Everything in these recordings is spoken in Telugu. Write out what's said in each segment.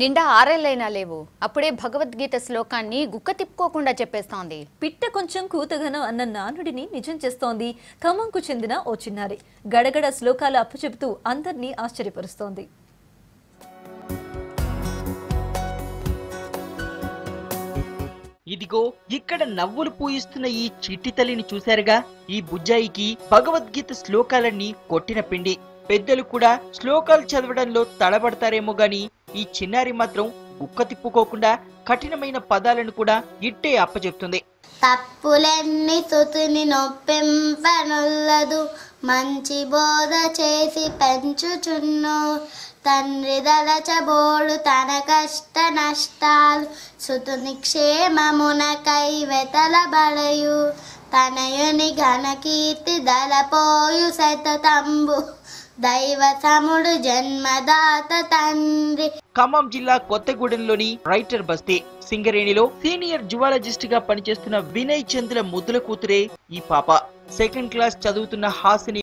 నిండా ఆరేళ్ళైనా లేవు అప్పుడే భగవద్గీత శ్లోకాన్ని గుక్క తిప్పుకోకుండా చెప్పేస్తోంది. పిట్ట కొంచెం కూతగనం అన్న నానుడిని నిజం చేస్తోంది ఖమ్మంకు చెందిన ఓ చిన్నారి. గడగడ శ్లోకాలు అప్పచెబుతూ అందర్నీ ఆశ్చర్యపరుస్తోంది. ఇదిగో ఇక్కడ నవ్వులు పూయిస్తున్న ఈ చిట్టి తల్లిని చూశారుగా. ఈ బుజ్జాయికి భగవద్గీత శ్లోకాలన్నీ కొట్టిన పిండి. పెద్దలు కూడా శ్లోకాలు చదవడంలో తడబడతారేమో గాని ఈ చిన్నారి మాత్రం గుక్క తిప్పుకోకుండా కఠినమైన పదాలను కూడా ఇట్టే అప్పచెప్తుంది. తప్పులెన్ని సుతుని నొప్పింపనొల్లదు, మంచి బోధ చేసి పెంచుచున్ను. తండ్రి దలచబోడు తన కష్ట నష్టాలు, సుతుని క్షేమమునకై వెతలబడయు. తనయుని ఘనకీర్తి దలపోయు శతతంబు, దైవ సముడు జన్మదాత తండ్రి. ఖమ్మం జిల్లా కొత్తగూడెంలోని రైటర్ బస్తీ సింగరేణిలో సీనియర్ జువాలజిస్ట్ గా పనిచేస్తున్న వినయ్ చంద్ర ముద్దుల కూతురే ఈ పాప. సెకండ్ క్లాస్ చదువుతున్న హాసిని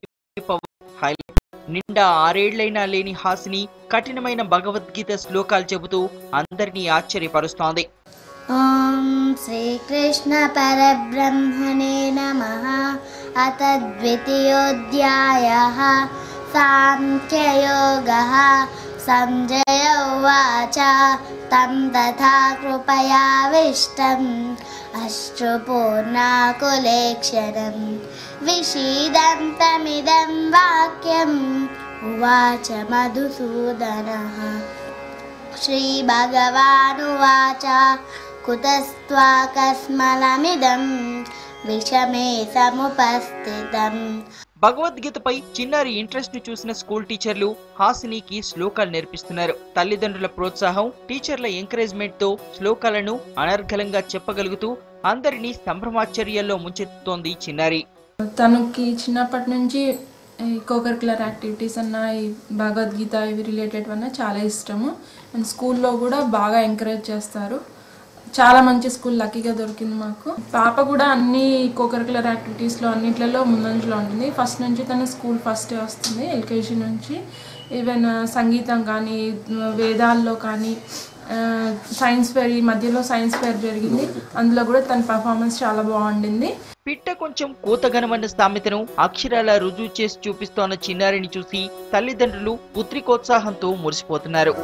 హైలైట్. నిండా ఆరేళ్లైనా లేని హాసిని కఠినమైన భగవద్గీత శ్లోకాలు చెబుతూ అందరినీ ఆశ్చర్యపరుస్తోంది. ఓం శ్రీకృష్ణ పరబ్రహ్మణే నమః. అత ద్వితీయోధ్యాయః సాంఖ్యయోగః. సంజయ ఉవాచ తం తథా కృపయావిష్టం అశ్రుపూర్ణాకులేక్షణం విషీదంతమిదం వాక్యం ఉవాచ మధుసూదనః. శ్రీభగవానువాచ కుతస్త్వాకస్మలమిదం విషమే సముపస్థితం. భగవద్గీతపై చిన్నారి ఇంట్రెస్ట్ ను చూసిన స్కూల్ టీచర్లు హాసినికి శ్లోకాలు నేర్పిస్తున్నారు. తల్లిదండ్రుల ప్రోత్సాహం, టీచర్ల ఎంకరేజ్మెంట్ తో శ్లోకాలను అనర్గళంగా చెప్పగలుగుతూ అందరినీ సంభ్రమాశ్చర్యాల్లో ముంచెత్తుతోంది చిన్నారి. తనకి చిన్నప్పటి నుంచి కోకరికులర్ యాక్టివిటీస్ అన్న, ఈ భగవద్గీత ఇవి రిలేటెడ్ అన్న చాలా ఇష్టము. అండ్ స్కూల్లో కూడా బాగా ఎంకరేజ్ చేస్తారు. చాలా మంచి స్కూల్ లక్కీగా దొరికింది మాకు. పాప కూడా అన్ని కోకరికులర్ యాక్టివిటీస్లో అన్నిట్లలో ముందంజలో ఉంటుంది. ఫస్ట్ నుంచి తను స్కూల్ ఫస్టే వస్తుంది, ఎల్కేజీ నుంచి. ఈవెన్ సంగీతం కానీ, వేదాల్లో కానీ, సైన్స్ ఫేర్, ఈ మధ్యలో సైన్స్ ఫేర్ జరిగింది, అందులో కూడా తన పర్ఫార్మెన్స్ చాలా బాగుండింది. పిట్ట కొంచెం కూతగనమన్న సామెతను అక్షరాల రుజువు చేసి చూపిస్తోన్న చిన్నారిని చూసి తల్లిదండ్రులు పుత్రికోత్సాహంతో మురిసిపోతున్నారు.